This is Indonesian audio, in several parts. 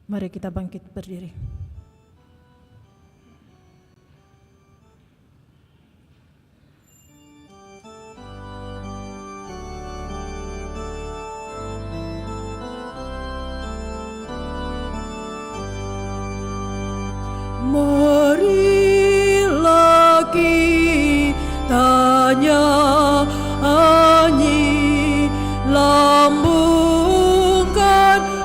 Mari kita bangkit berdiri. Marilah kita nyanyi, lambungkan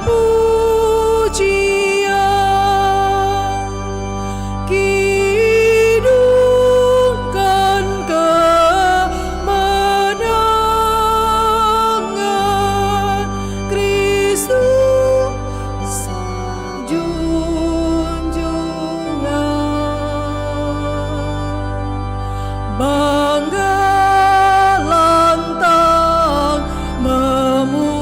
pujian, hidupkan kemenangan Kristus bangga lantang memuji,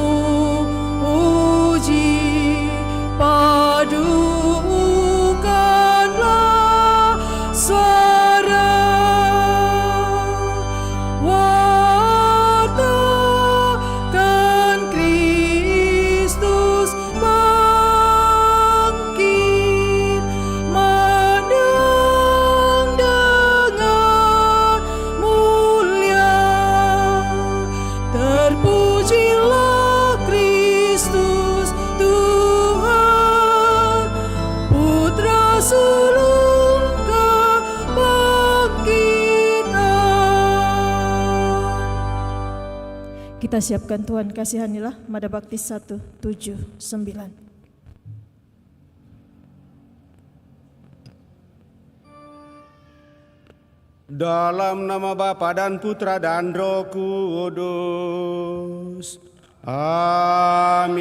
padukanlah suara, wartakan Kristus bangkit, menang dengan mulia. Terpujilah Kristus Tuhan, Putra sulung kebangkitan. Kita siapkan Tuhan kasihanilah, Mada Baptis 179. Dalam nama Bapa dan Putra dan Roh Kudus. Amin.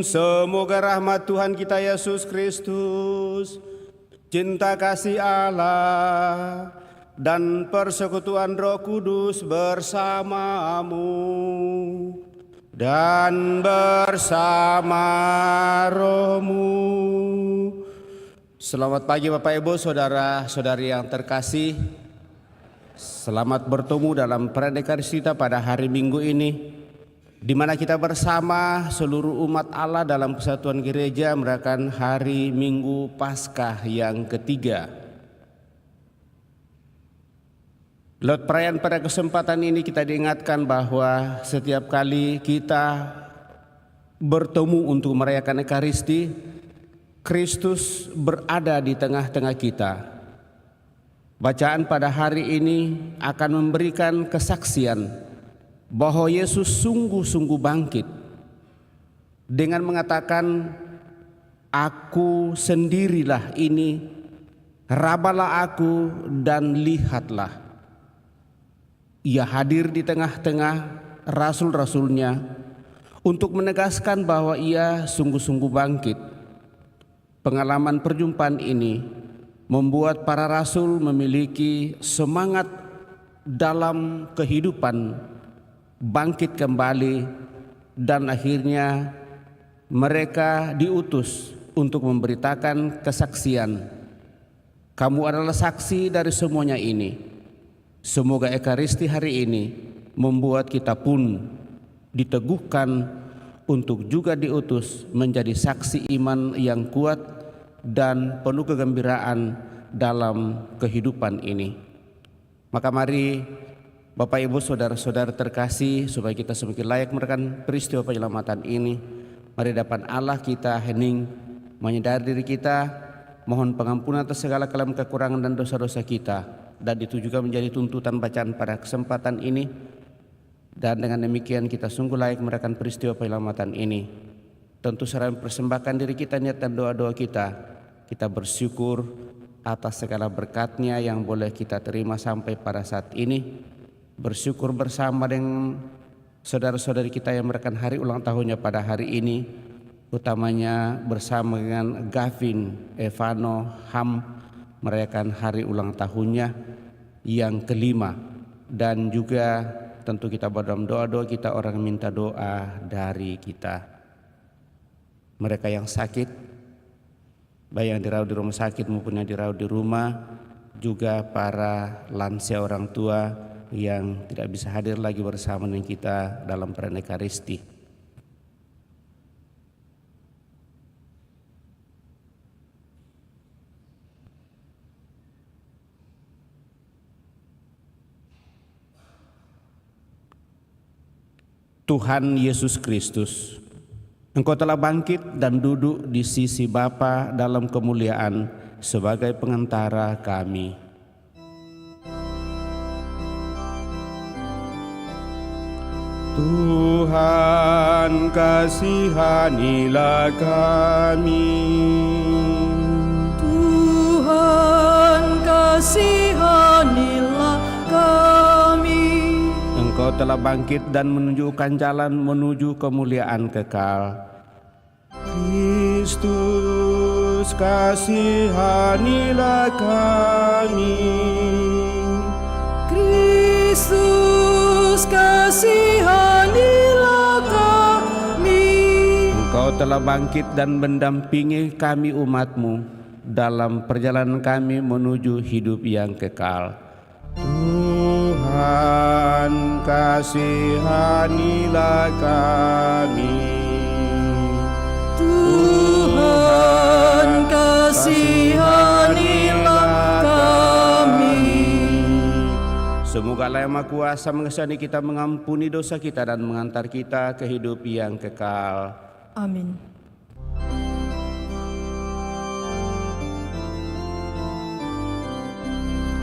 Semoga rahmat Tuhan kita Yesus Kristus, cinta kasih Allah, dan persekutuan Roh Kudus bersamamu dan bersama rohmu. Selamat pagi Bapak Ibu, saudara-saudari yang terkasih. Selamat bertemu dalam Pernikahan kita pada hari Minggu ini, di mana kita bersama seluruh umat Allah dalam kesatuan gereja merayakan hari Minggu Paskah yang ketiga. Lewat perayaan pada kesempatan ini kita diingatkan bahwa setiap kali kita bertemu untuk merayakan Ekaristi, Kristus berada di tengah-tengah kita. Bacaan pada hari ini akan memberikan kesaksian bahwa Yesus sungguh-sungguh bangkit dengan mengatakan, "Aku sendirilah ini, rabalah aku dan lihatlah." Ia hadir di tengah-tengah rasul-rasulnya untuk menegaskan bahwa ia sungguh-sungguh bangkit. Pengalaman perjumpaan ini membuat para rasul memiliki semangat dalam kehidupan bangkit kembali, dan akhirnya mereka diutus untuk memberitakan kesaksian. Kamu adalah saksi dari semuanya ini. Semoga Ekaristi hari ini membuat kita pun diteguhkan untuk juga diutus menjadi saksi iman yang kuat dan penuh kegembiraan dalam kehidupan ini. Maka mari Bapak Ibu saudara-saudara terkasih, supaya kita semakin layak merayakan peristiwa penyelamatan ini, mari depan Allah kita hening menyadari diri kita, mohon pengampunan atas segala kelemahan, kekurangan dan dosa-dosa kita, dan itu juga menjadi tuntutan bacaan pada kesempatan ini. Dan dengan demikian kita sungguh layak merayakan peristiwa penyelamatan ini. Tentu serta mempersembahkan diri kita, niat dan doa-doa kita. Kita bersyukur atas segala berkat-Nya yang boleh kita terima sampai pada saat ini. Bersyukur bersama dengan saudara-saudari kita yang merayakan hari ulang tahunnya pada hari ini, utamanya bersama dengan Gavin, Evano, Ham merayakan hari ulang tahunnya yang kelima. Dan juga tentu kita dalam doa-doa kita orang minta doa dari kita. Mereka yang sakit, baik yang dirawat di rumah sakit maupun yang dirawat di rumah, juga para lansia orang tua yang tidak bisa hadir lagi bersama dengan kita dalam perayaan Ekaristi. Tuhan Yesus Kristus, Engkau telah bangkit dan duduk di sisi Bapa dalam kemuliaan sebagai pengantara kami. Tuhan, kasihanilah kami. Tuhan, kasihanilah kami. Engkau telah bangkit dan menunjukkan jalan menuju kemuliaan kekal. Kristus, kasihanilah kami. Kristus, kasihanilah kami. Engkau telah bangkit dan mendampingi kami umat-Mu dalam perjalanan kami menuju hidup yang kekal. Tuhan, kasihanilah kami. Tuhan, kasihanilah kami. Semoga Allah yang Maha Kuasa mengasihani kita, mengampuni dosa kita, dan mengantar kita ke hidup yang kekal. Amin.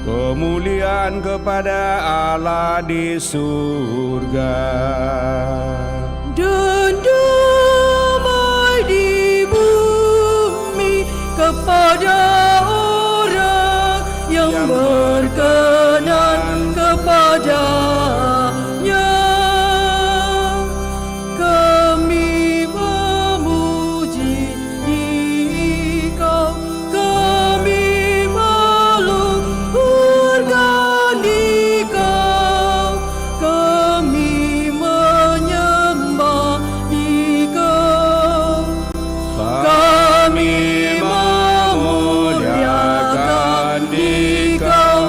Kemuliaan kepada Allah di surga, Dan damai di bumi kepada orang yang berkenan kepadanya. Kami memuji Dikau, kami meluhurkan Dikau, kami menyembah Dikau, kami memuliakan Dikau,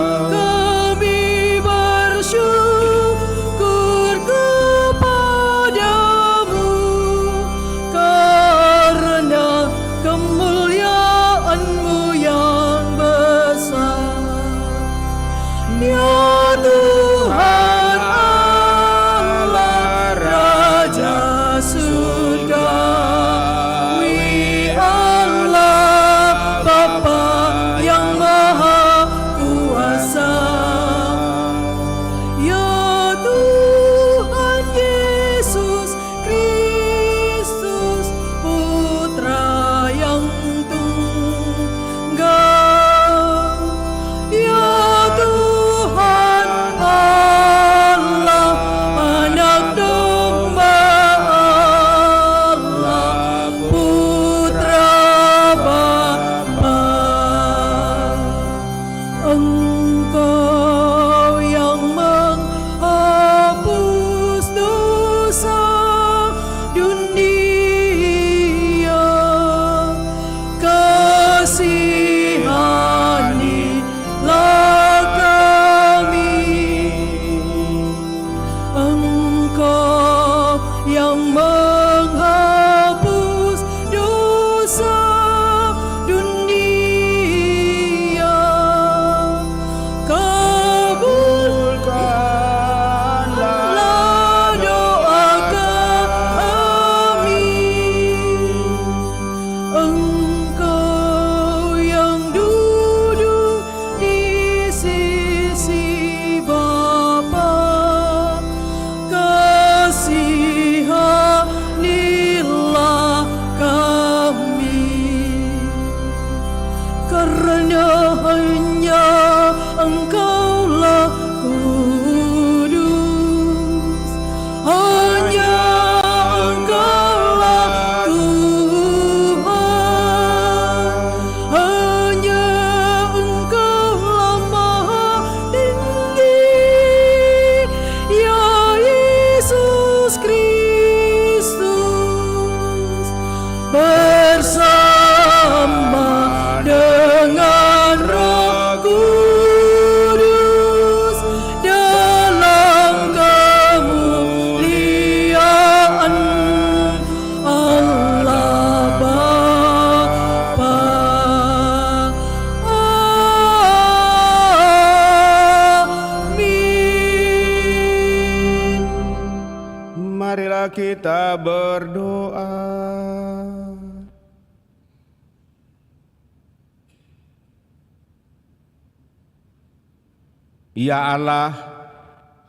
Marilah kita berdoa. Ya Allah,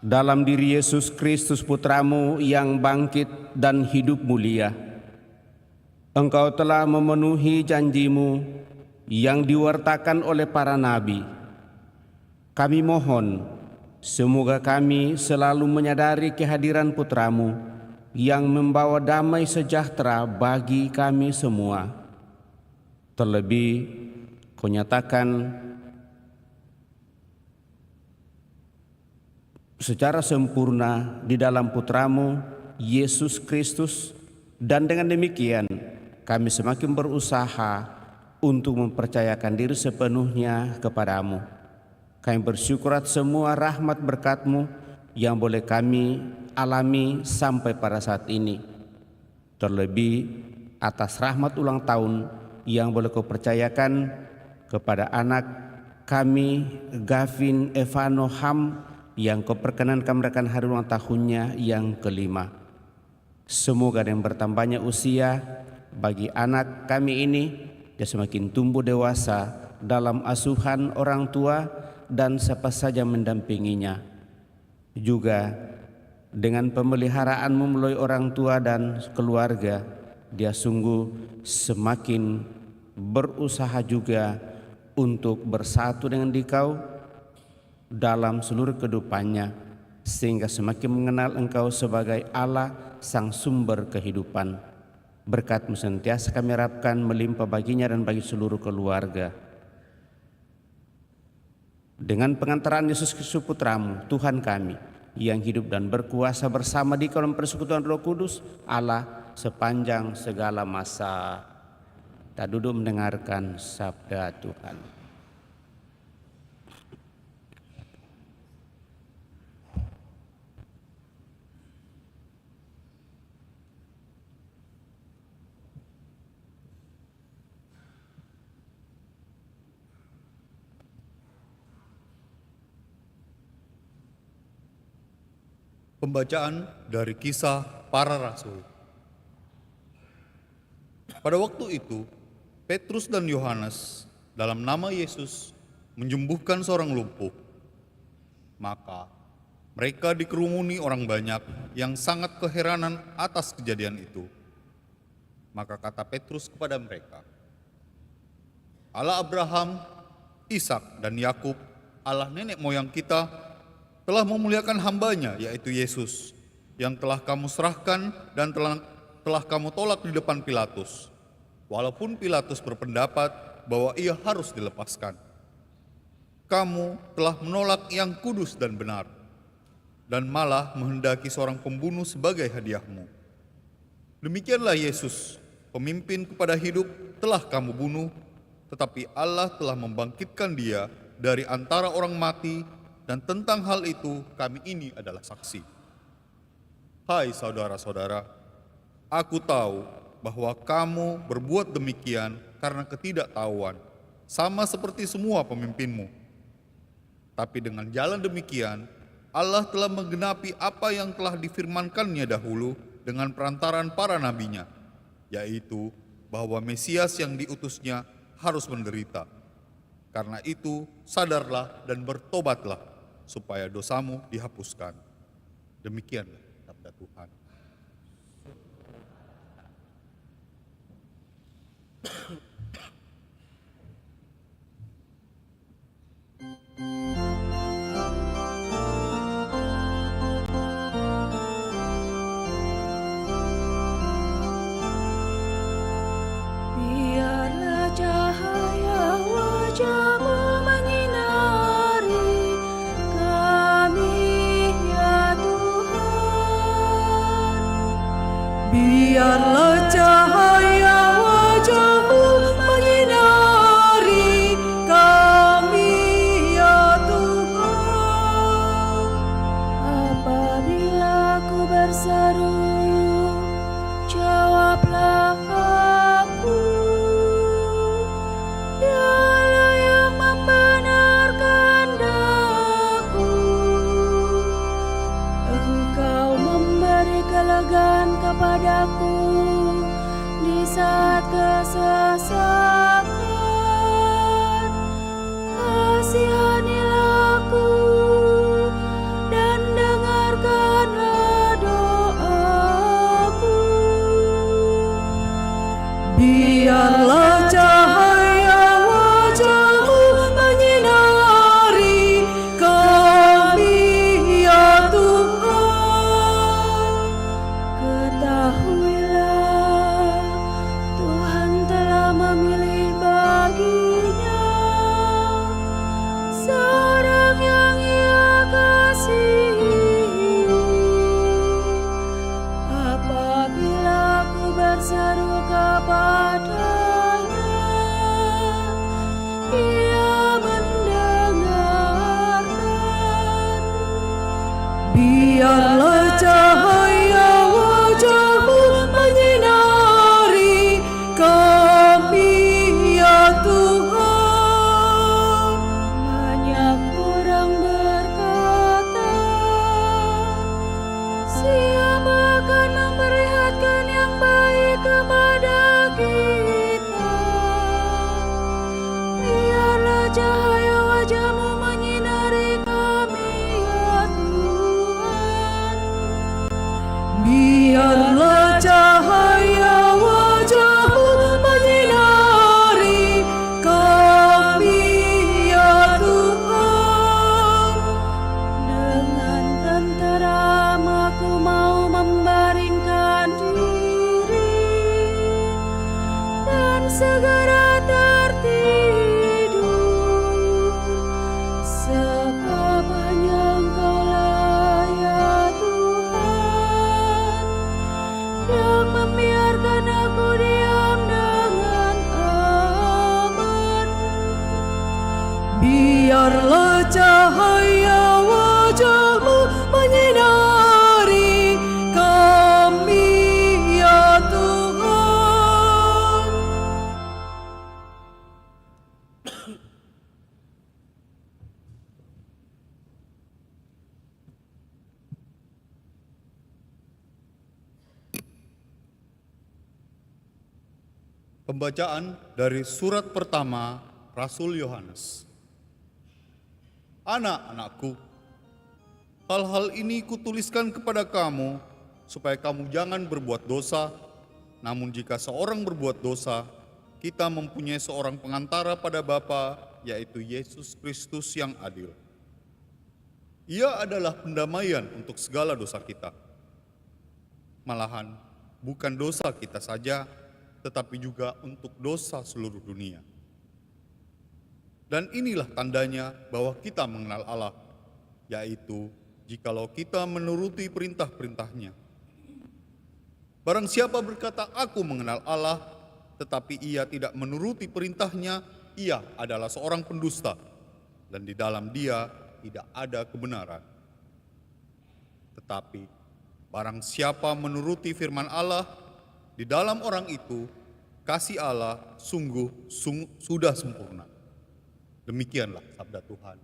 dalam diri Yesus Kristus Putramu yang bangkit dan hidup mulia, Engkau telah memenuhi janji-Mu yang diwartakan oleh para nabi. Kami mohon, semoga kami selalu menyadari kehadiran Putramu yang membawa damai sejahtera bagi kami semua. Terlebih, Kau nyatakan secara sempurna di dalam Putramu, Yesus Kristus, dan dengan demikian kami semakin berusaha untuk mempercayakan diri sepenuhnya kepadamu. Kami bersyukur atas semua rahmat berkat-Mu yang boleh kami alami sampai pada saat ini. Terlebih atas rahmat ulang tahun yang boleh Kau percayakan kepada anak kami Gavin Evano Ham yang Kau perkenankan merayakan hari ulang tahunnya yang kelima. Semoga dengan bertambahnya usia bagi anak kami ini, dia semakin tumbuh dewasa dalam asuhan orang tua dan siapa saja mendampinginya. Juga dengan pemeliharaan-Mu melalui orang tua dan keluarga, dia sungguh semakin berusaha juga untuk bersatu dengan Dikau dalam seluruh kehidupannya, sehingga semakin mengenal Engkau sebagai Allah sang sumber kehidupan. Berkat-Mu senantiasa kami harapkan melimpah baginya dan bagi seluruh keluarga. Dengan pengantaran Yesus Kristus Putramu, Tuhan kami, yang hidup dan berkuasa bersama di dalam persekutuan Roh Kudus, Allah sepanjang segala masa. Kita duduk mendengarkan sabda Tuhan. Pembacaan dari Kisah Para Rasul. Pada waktu itu, Petrus dan Yohanes dalam nama Yesus menyembuhkan seorang lumpuh. Maka mereka dikerumuni orang banyak yang sangat keheranan atas kejadian itu. Maka kata Petrus kepada mereka, Allah Abraham, Ishak dan Yakub, Allah nenek moyang kita, telah memuliakan hambanya, yaitu Yesus, yang telah kamu serahkan dan telah kamu tolak di depan Pilatus, walaupun Pilatus berpendapat bahwa ia harus dilepaskan. Kamu telah menolak yang kudus dan benar, dan malah menghendaki seorang pembunuh sebagai hadiahmu. Demikianlah Yesus, pemimpin kepada hidup, telah kamu bunuh, tetapi Allah telah membangkitkan dia dari antara orang mati, dan tentang hal itu kami ini adalah saksi. Hai saudara-saudara, aku tahu bahwa kamu berbuat demikian karena ketidaktahuan, sama seperti semua pemimpinmu. Tapi dengan jalan demikian, Allah telah menggenapi apa yang telah difirmankannya dahulu dengan perantaran para nabinya, yaitu bahwa Mesias yang diutusnya harus menderita. Karena itu, sadarlah dan bertobatlah, supaya dosamu dihapuskan. Demikianlah sabda Tuhan. Biarlah cahaya wajah-Mu menyinari kami, ya Tuhan. Biarlah cahaya wajah-Mu menyinari kami, ya Tuhan. Apabila ku berseru, jawablah aku. Dialah yang membenarkan daku. Engkau memberi kelegaan kepadaku di saat kesesakan. Kasihanilah aku dan dengarkanlah doaku. Biarlah cahaya wajah-Mu menyinari kami, ya Tuhan. Ketahuilah, Tuhan telah memilih baginya seorang yang Ia kasihi. Apabila aku berseru kepadanya, Ia mendengarkan. Biarlah cahaya wajah-Mu menyinari kami, ya Tuhan. Banyak orang berkata, siapa akan memperlihatkan yang baik kepada kita? Biarlah cahaya wajah-Mu menyinari kami, ya Tuhan. Biarlah cahaya wajah-Mu menyinari kami, ya Tuhan. Dengan tenteram aku mau membaringkan diri dan segera tertidur, sebab hanya Engkau-Lah, ya Tuhan, yang membiarkan aku diam dengan aman. Biarlah cahaya wajah-Mu menyinari kami, ya Tuhan. Pembacaan dari surat pertama Rasul Yohanes. Anak-anakku, hal-hal ini kutuliskan kepada kamu supaya kamu jangan berbuat dosa. Namun jika seorang berbuat dosa, kita mempunyai seorang pengantara pada Bapa, yaitu Yesus Kristus yang adil. Ia adalah pendamaian untuk segala dosa kita. Malahan, bukan dosa kita saja, tetapi juga untuk dosa seluruh dunia. Dan inilah tandanya bahwa kita mengenal Allah, yaitu jikalau kita menuruti perintah-perintahnya. Barang siapa berkata, aku mengenal Allah, tetapi ia tidak menuruti perintahnya, ia adalah seorang pendusta, dan di dalam dia tidak ada kebenaran. Tetapi barang siapa menuruti firman Allah, di dalam orang itu kasih Allah sungguh sudah sempurna. Demikianlah sabda Tuhan.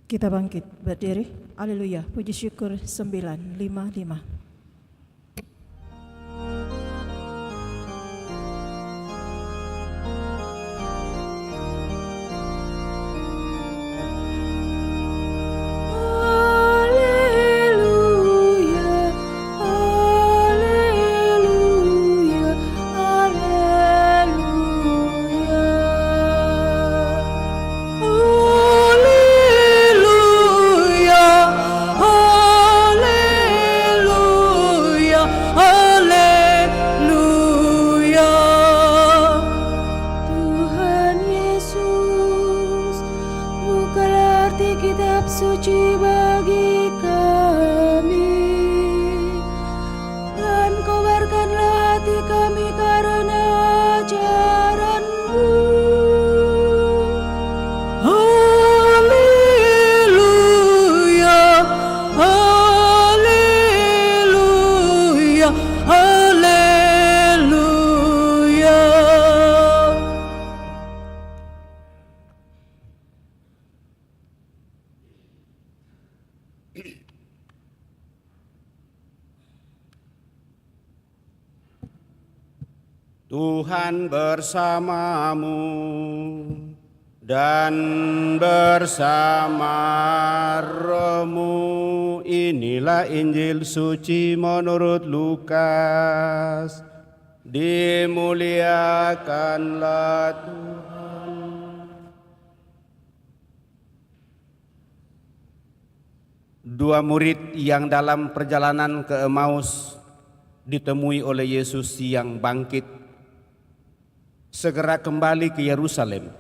Kita bangkit berdiri. Haleluya. Puji syukur 955. suci bagi kami, dan kobarkanlah hati kami karena ajaran-Mu. Haleluya, haleluya, haleluya. Tuhan bersamamu dan bersama rohmu. Inilah Injil suci menurut Lukas. Dimuliakanlah Tuhan. Dua murid yang dalam perjalanan ke Emmaus ditemui oleh Yesus yang bangkit, segera kembali ke Yerusalem.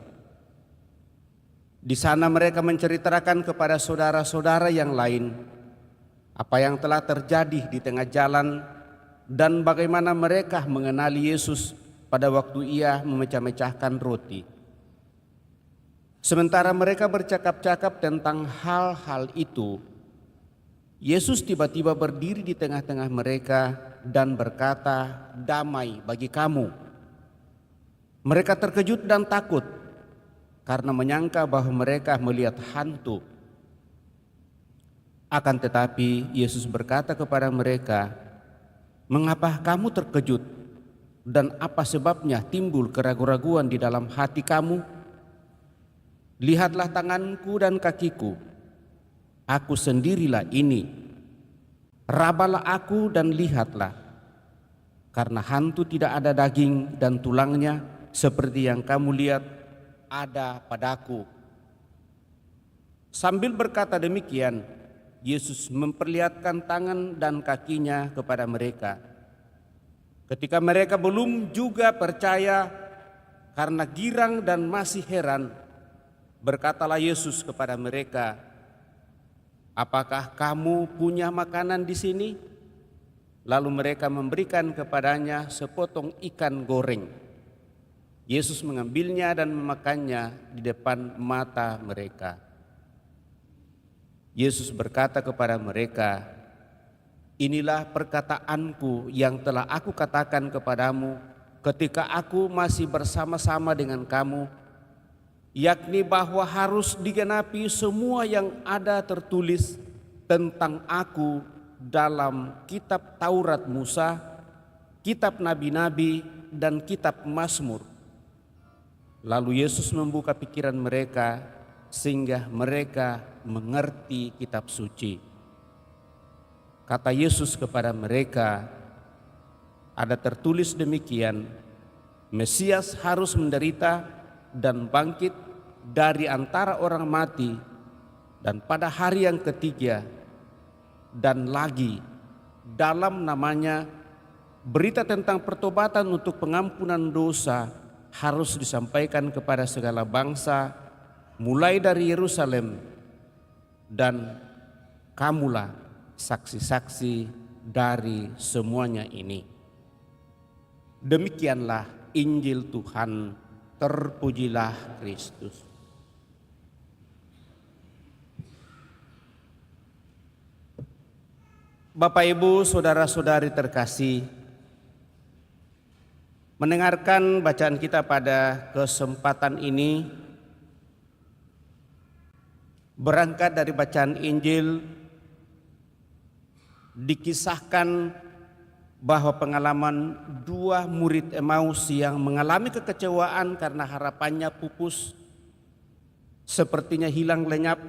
Di sana mereka menceritakan kepada saudara-saudara yang lain apa yang telah terjadi di tengah jalan dan bagaimana mereka mengenali Yesus pada waktu Ia memecah-mecahkan roti. Sementara mereka bercakap-cakap tentang hal-hal itu, Yesus tiba-tiba berdiri di tengah-tengah mereka dan berkata, "Damai bagi kamu." Mereka terkejut dan takut karena menyangka bahwa mereka melihat hantu. Akan tetapi Yesus berkata kepada mereka, "Mengapa kamu terkejut dan apa sebabnya timbul keraguan-raguan di dalam hati kamu? Lihatlah tanganku dan kakiku, aku sendirilah ini. Rabalah aku dan lihatlah, karena hantu tidak ada daging dan tulangnya seperti yang kamu lihat ada padaku." Sambil berkata demikian, Yesus memperlihatkan tangan dan kakinya kepada mereka. Ketika mereka belum juga percaya karena girang dan masih heran, berkatalah Yesus kepada mereka, "Apakah kamu punya makanan di sini?" Lalu mereka memberikan kepadanya sepotong ikan goreng. Yesus mengambilnya dan memakannya di depan mata mereka. Yesus berkata kepada mereka, "Inilah perkataanku yang telah aku katakan kepadamu ketika aku masih bersama-sama dengan kamu, yakni bahwa harus digenapi semua yang ada tertulis tentang aku dalam kitab Taurat Musa, kitab Nabi-Nabi, dan kitab Mazmur." Lalu Yesus membuka pikiran mereka sehingga mereka mengerti kitab suci. Kata Yesus kepada mereka, "Ada tertulis demikian, Mesias harus menderita dan bangkit dari antara orang mati, dan pada hari yang ketiga, dan lagi dalam namanya berita tentang pertobatan untuk pengampunan dosa harus disampaikan kepada segala bangsa, mulai dari Yerusalem, dan kamulah saksi-saksi dari semuanya ini." Demikianlah Injil Tuhan, terpujilah Kristus. Bapak, Ibu, saudara-saudari terkasih, mendengarkan bacaan kita pada kesempatan ini berangkat dari bacaan Injil, dikisahkan bahwa pengalaman dua murid Emmaus yang mengalami kekecewaan karena harapannya pupus, sepertinya hilang lenyap,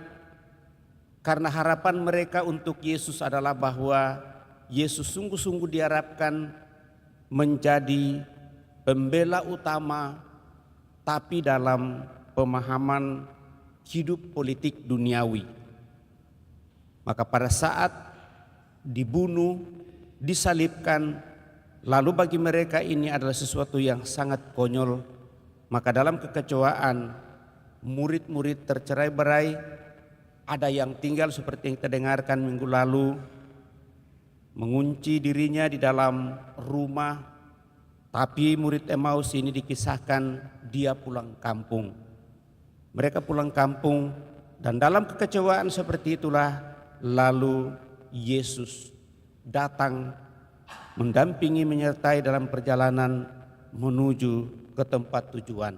karena harapan mereka untuk Yesus adalah bahwa Yesus sungguh-sungguh diharapkan menjadi pembela utama, tapi dalam pemahaman hidup politik duniawi. Maka pada saat dibunuh, disalibkan, lalu bagi mereka ini adalah sesuatu yang sangat konyol. Maka dalam kekecewaan, murid-murid tercerai-berai. Ada yang tinggal seperti yang kita dengarkan minggu lalu, mengunci dirinya di dalam rumah. Tapi murid Emmaus ini dikisahkan dia pulang kampung. Mereka pulang kampung, dan dalam kekecewaan seperti itulah lalu Yesus datang mendampingi, menyertai dalam perjalanan menuju ke tempat tujuan.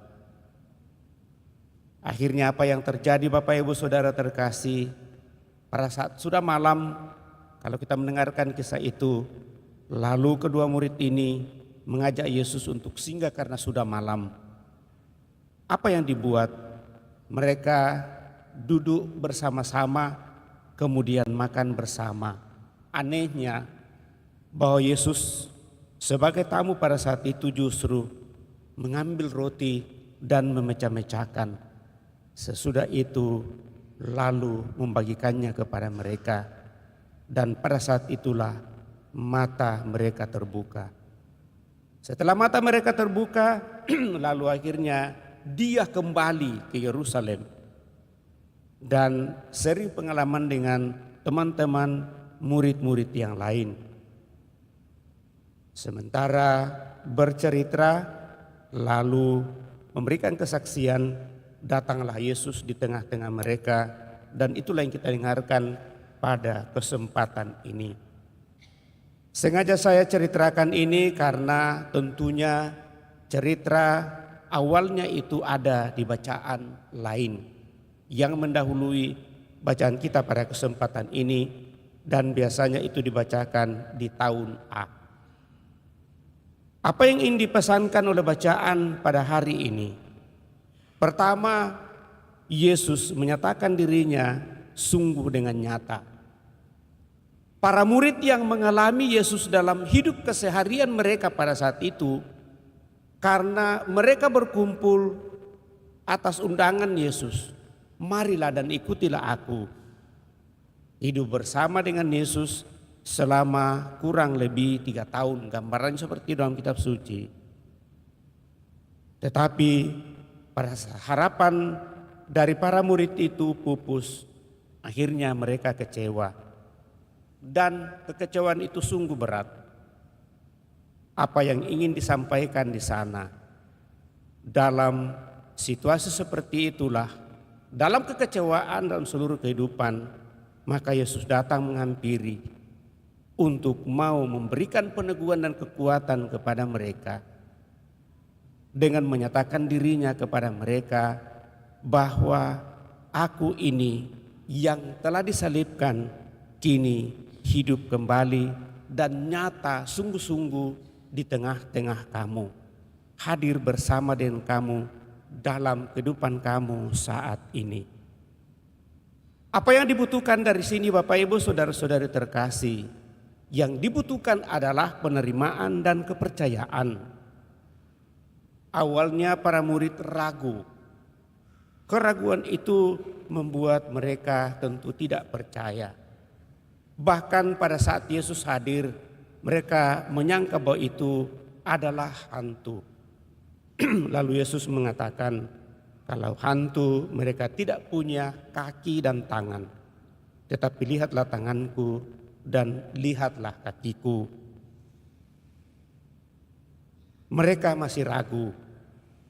Akhirnya apa yang terjadi, Bapak Ibu Saudara terkasih? Pada saat sudah malam, kalau kita mendengarkan kisah itu, lalu kedua murid ini mengajak Yesus untuk singgah karena sudah malam. Apa yang dibuat? Mereka duduk bersama-sama, kemudian makan bersama. Anehnya bahwa Yesus sebagai tamu pada saat itu justru mengambil roti dan memecah-mecahkan. Sesudah itu lalu membagikannya kepada mereka, dan pada saat itulah mata mereka terbuka. Setelah mata mereka terbuka, lalu akhirnya dia kembali ke Yerusalem dan sering pengalaman dengan teman-teman murid-murid yang lain. Sementara bercerita lalu memberikan kesaksian, datanglah Yesus di tengah-tengah mereka, dan itulah yang kita dengarkan pada kesempatan ini. Sengaja saya ceritakan ini karena tentunya cerita awalnya itu ada di bacaan lain yang mendahului bacaan kita pada kesempatan ini, dan biasanya itu dibacakan di tahun A. Apa yang ingin dipesankan oleh bacaan pada hari ini? Pertama, Yesus menyatakan dirinya sungguh dengan nyata. Para murid yang mengalami Yesus dalam hidup keseharian mereka pada saat itu, karena mereka berkumpul atas undangan Yesus, marilah dan ikutilah aku. Hidup bersama dengan Yesus selama kurang lebih 3 tahun, gambarannya seperti dalam kitab suci. Tetapi pada harapan dari para murid itu pupus, akhirnya mereka kecewa. Dan kekecewaan itu sungguh berat. Apa yang ingin disampaikan di sana? Dalam situasi seperti itulah, dalam kekecewaan dalam seluruh kehidupan, maka Yesus datang menghampiri untuk mau memberikan peneguhan dan kekuatan kepada mereka, dengan menyatakan dirinya kepada mereka bahwa aku ini yang telah disalibkan kini hidup kembali dan nyata sungguh-sungguh di tengah-tengah kamu, hadir bersama dengan kamu dalam kehidupan kamu saat ini. Apa yang dibutuhkan dari sini Bapak Ibu saudara-saudari terkasih? Yang dibutuhkan adalah penerimaan dan kepercayaan. Awalnya para murid ragu. Keraguan itu membuat mereka tentu tidak percaya. Bahkan pada saat Yesus hadir, mereka menyangka bahwa itu adalah hantu. Lalu Yesus mengatakan, kalau hantu mereka tidak punya kaki dan tangan, tetapi lihatlah tanganku dan lihatlah kakiku. Mereka masih ragu.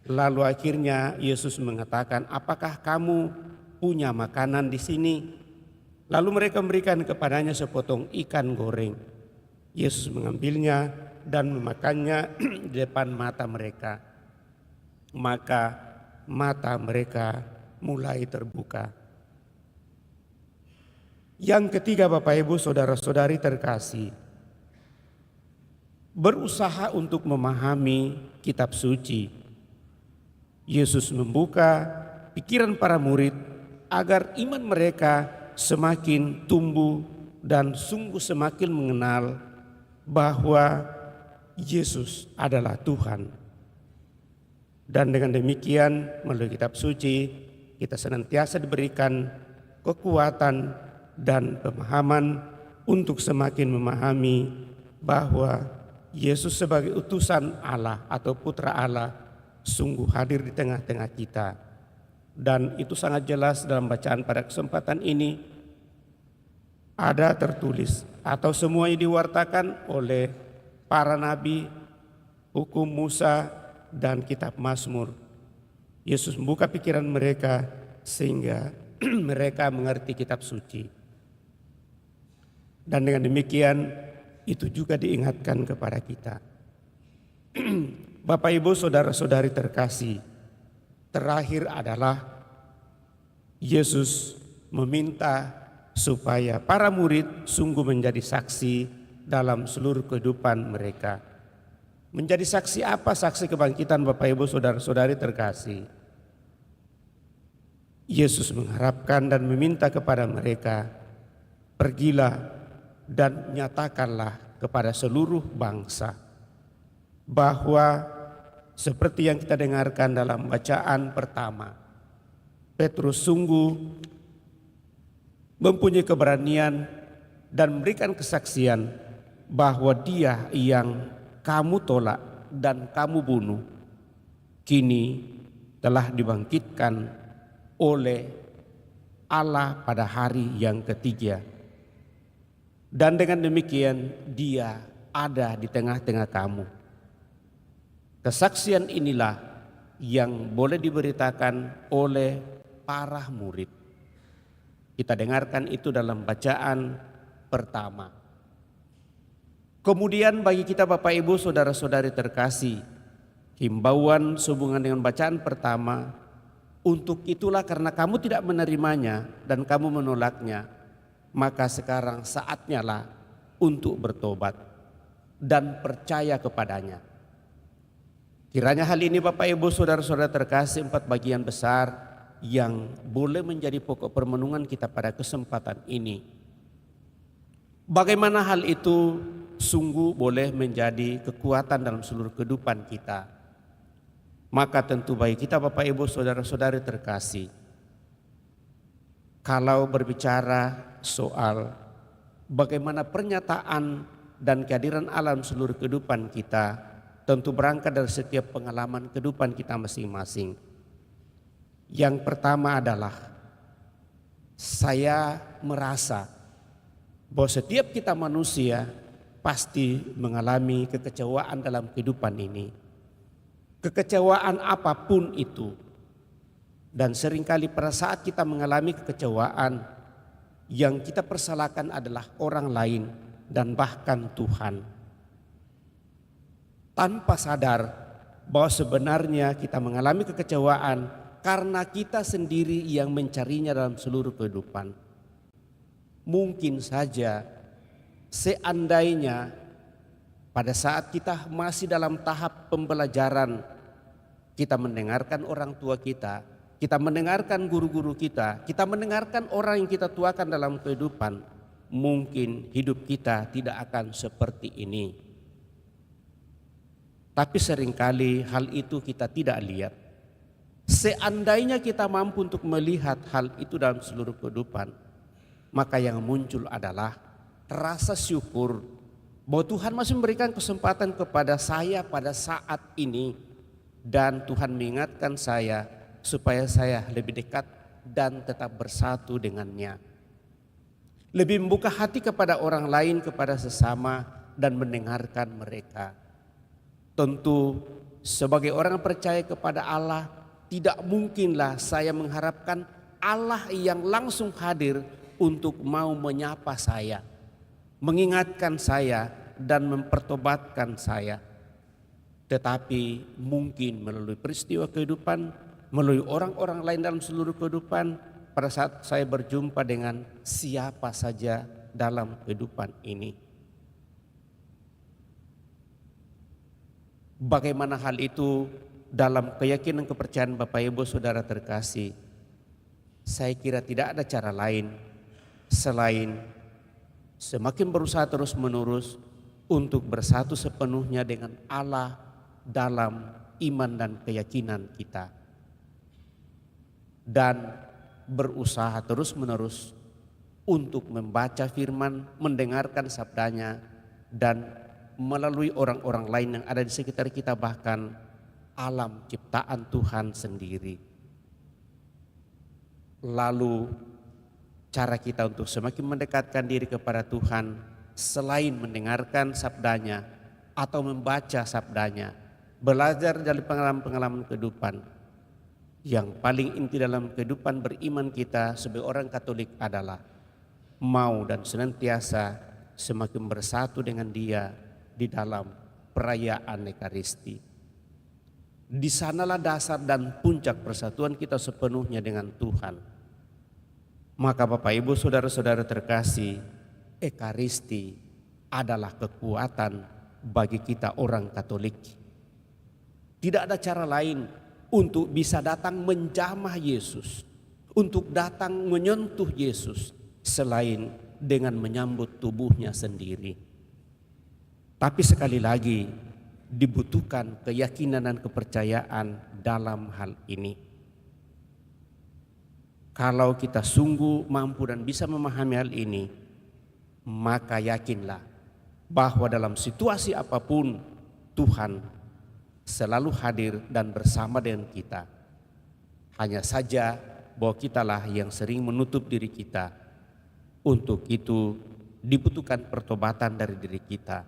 Lalu akhirnya Yesus mengatakan, apakah kamu punya makanan di sini? Lalu mereka memberikan kepadanya sepotong ikan goreng. Yesus mengambilnya dan memakannya di depan mata mereka. Maka mata mereka mulai terbuka. Yang ketiga Bapak Ibu saudara-saudari terkasih, berusaha untuk memahami kitab suci. Yesus membuka pikiran para murid agar iman mereka semakin tumbuh dan sungguh semakin mengenal bahwa Yesus adalah Tuhan. Dan dengan demikian melalui kitab suci kita senantiasa diberikan kekuatan dan pemahaman untuk semakin memahami bahwa Yesus sebagai utusan Allah atau putra Allah sungguh hadir di tengah-tengah kita. Dan itu sangat jelas dalam bacaan pada kesempatan ini. Ada tertulis atau semuanya diwartakan oleh para nabi, hukum Musa dan kitab Mazmur. Yesus membuka pikiran mereka sehingga mereka mengerti kitab suci. Dan dengan demikian itu juga diingatkan kepada kita. Bapak Ibu saudara-saudari terkasih, terakhir adalah Yesus meminta supaya para murid sungguh menjadi saksi dalam seluruh kehidupan mereka. Menjadi saksi apa? Saksi kebangkitan Bapak Ibu saudara-saudari terkasih. Yesus mengharapkan dan meminta kepada mereka, pergilah dan nyatakanlah kepada seluruh bangsa bahwa seperti yang kita dengarkan dalam bacaan pertama, Petrus sungguh mempunyai keberanian dan memberikan kesaksian bahwa Dia yang kamu tolak dan kamu bunuh kini telah dibangkitkan oleh Allah pada hari yang ketiga. Dan dengan demikian Dia ada di tengah-tengah kamu. Kesaksian inilah yang boleh diberitakan oleh para murid. Kita dengarkan itu dalam bacaan pertama. Kemudian bagi kita Bapak Ibu saudara-saudari terkasih, himbauan sehubungan dengan bacaan pertama, untuk itulah karena kamu tidak menerimanya dan kamu menolaknya, maka sekarang saatnya lah untuk bertobat dan percaya kepadanya. Kiranya hal ini Bapak Ibu saudara-saudara terkasih, 4 bagian besar yang boleh menjadi pokok permenungan kita pada kesempatan ini. Bagaimana hal itu sungguh boleh menjadi kekuatan dalam seluruh kehidupan kita. Maka tentu bagi kita Bapak Ibu saudara-saudari terkasih, kalau berbicara soal bagaimana pernyataan dan kehadiran alam seluruh kehidupan kita, tentu berangkat dari setiap pengalaman kehidupan kita masing-masing. Yang pertama adalah saya merasa bahwa setiap kita manusia pasti mengalami kekecewaan dalam kehidupan ini. Kekecewaan apapun itu. Dan seringkali pada saat kita mengalami kekecewaan, yang kita persalahkan adalah orang lain dan bahkan Tuhan. Tanpa sadar bahwa sebenarnya kita mengalami kekecewaan karena kita sendiri yang mencarinya dalam seluruh kehidupan. Mungkin saja seandainya pada saat kita masih dalam tahap pembelajaran, kita mendengarkan orang tua kita mendengarkan guru-guru kita mendengarkan orang yang kita tuakan dalam kehidupan, mungkin hidup kita tidak akan seperti ini. Tapi seringkali hal itu kita tidak lihat. Seandainya kita mampu untuk melihat hal itu dalam seluruh kehidupan, maka yang muncul adalah rasa syukur bahwa Tuhan masih memberikan kesempatan kepada saya pada saat ini, dan Tuhan mengingatkan saya supaya saya lebih dekat dan tetap bersatu dengannya. Lebih membuka hati kepada orang lain, kepada sesama, dan mendengarkan mereka. Tentu sebagai orang percaya kepada Allah, tidak mungkinlah saya mengharapkan Allah yang langsung hadir untuk mau menyapa saya, mengingatkan saya dan mempertobatkan saya. Tetapi mungkin melalui peristiwa kehidupan, melalui orang-orang lain dalam seluruh kehidupan, pada saat saya berjumpa dengan siapa saja dalam kehidupan ini. Bagaimana hal itu dalam keyakinan kepercayaan Bapak Ibu Saudara terkasih? Saya kira tidak ada cara lain selain semakin berusaha terus menerus untuk bersatu sepenuhnya dengan Allah dalam iman dan keyakinan kita, dan berusaha terus menerus untuk membaca firman, mendengarkan sabdanya, dan melalui orang-orang lain yang ada di sekitar kita, bahkan alam ciptaan Tuhan sendiri. Lalu cara kita untuk semakin mendekatkan diri kepada Tuhan, selain mendengarkan sabdanya atau membaca sabdanya, belajar dari pengalaman-pengalaman kehidupan, yang paling inti dalam kehidupan beriman kita sebagai orang Katolik adalah mau dan senantiasa semakin bersatu dengan Dia di dalam perayaan Ekaristi. Di sanalah dasar dan puncak persatuan kita sepenuhnya dengan Tuhan. Maka Bapak Ibu saudara-saudara terkasih, Ekaristi adalah kekuatan bagi kita orang Katolik. Tidak ada cara lain untuk bisa datang menjamah Yesus, untuk datang menyentuh Yesus selain dengan menyambut tubuhnya sendiri. Tapi sekali lagi dibutuhkan keyakinan dan kepercayaan dalam hal ini. Kalau kita sungguh mampu dan bisa memahami hal ini, maka yakinlah bahwa dalam situasi apapun Tuhan selalu hadir dan bersama dengan kita. Hanya saja bahwa kitalah yang sering menutup diri kita. Untuk itu dibutuhkan pertobatan dari diri kita.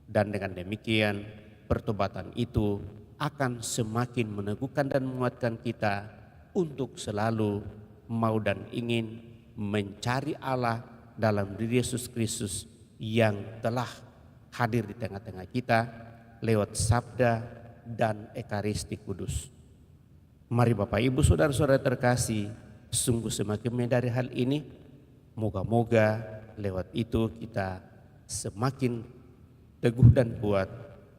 Dan dengan demikian pertobatan itu akan semakin meneguhkan dan menguatkan kita untuk selalu mau dan ingin mencari Allah dalam diri Yesus Kristus yang telah hadir di tengah-tengah kita lewat sabda dan Ekaristi Kudus. Mari Bapak Ibu saudara-saudara terkasih, sungguh semakin menyadari hal ini. Moga-moga lewat itu kita semakin teguh dan kuat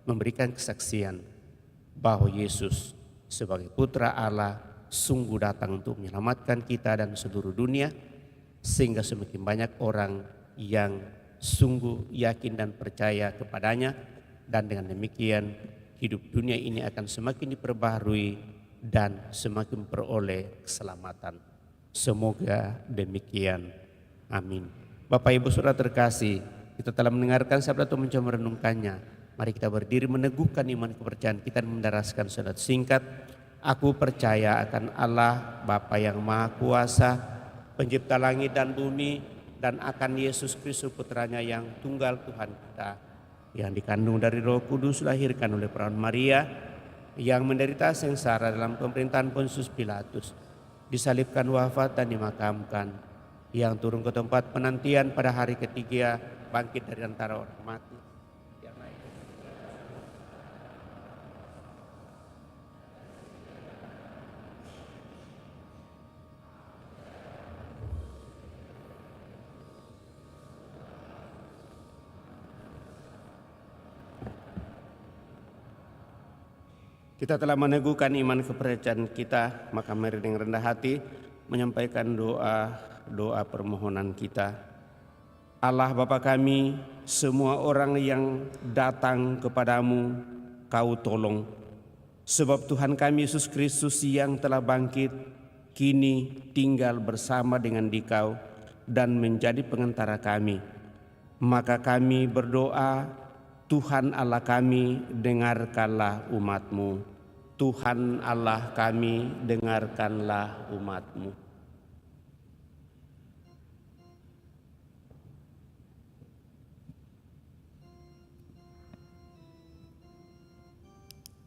memberikan kesaksian bahwa Yesus sebagai Putra Allah sungguh datang untuk menyelamatkan kita dan seluruh dunia, sehingga semakin banyak orang yang sungguh yakin dan percaya kepadanya, dan dengan demikian hidup dunia ini akan semakin diperbaharui dan semakin peroleh keselamatan. Semoga demikian. Amin. Bapak Ibu saudara terkasih, kita telah mendengarkan sabda Tuhan, mencoba merenungkannya. Mari kita berdiri meneguhkan iman kepercayaan kita dan mendaraskan salat singkat. Aku percaya akan Allah Bapa yang Maha Kuasa, pencipta langit dan bumi, dan akan Yesus Kristus putranya yang tunggal Tuhan kita, yang dikandung dari Roh Kudus, lahirkan oleh perawan Maria, yang menderita sengsara dalam pemerintahan Pontius Pilatus, disalibkan, wafat dan dimakamkan, yang turun ke tempat penantian pada hari ketiga, bangkit dari antara orang mati. Kita telah meneguhkan iman kepercayaan kita, maka mari dengan rendah hati menyampaikan doa permohonan kita. Allah Bapa kami, semua orang yang datang kepadamu Kau tolong. Sebab Tuhan kami Yesus Kristus yang telah bangkit kini tinggal bersama dengan Dikau dan menjadi pengantara kami. Maka kami berdoa, Tuhan Allah kami, dengarkanlah umat-Mu. Tuhan Allah kami, dengarkanlah umat-Mu.